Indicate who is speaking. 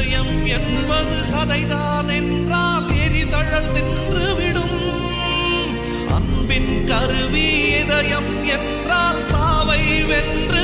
Speaker 1: இதயம் என்பது சதைதான் என்றால் எரிதழல் தின்றுவிடும். அன்பின் கருவி இதயம் என்றால் சாவை வென்று